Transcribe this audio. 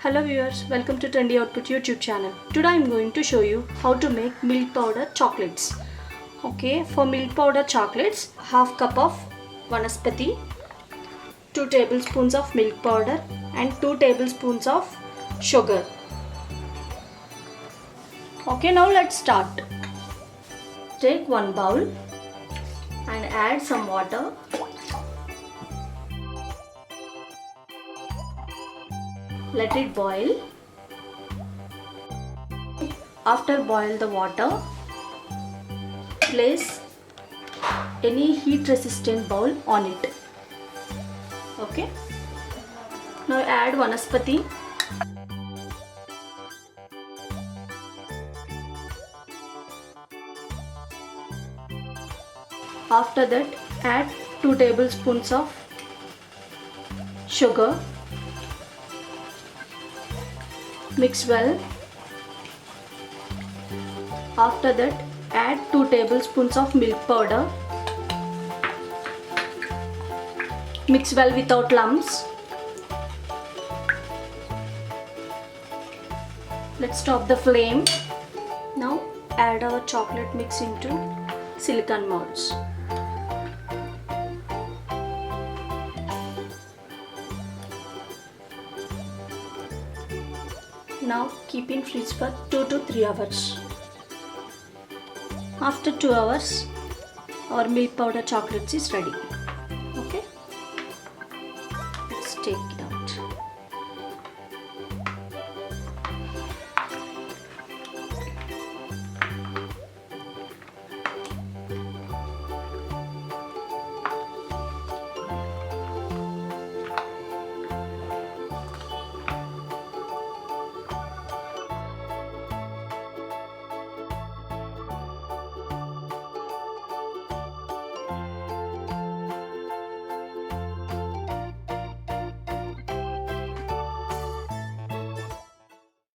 Hello viewers, welcome to Trendy Output YouTube channel. Today I am going to show you how to make milk powder chocolates. Okay, for milk powder chocolates, half cup of vanaspati, 2 tablespoons of milk powder and 2 tablespoons of sugar. Okay, now let's start. Take one bowl and add some water. Let it boil. After boil the water, place any heat resistant bowl on it. Okay. Now add vanaspati. After that, add 2 tablespoons of sugar. Mix well. After that, add 2 tablespoons of milk powder. Mix well without lumps. Let's stop the flame. Now add our chocolate mix into silicone molds. Now keep in fridge for 2 to 3 hours. After 2 hours, our milk powder chocolates is ready.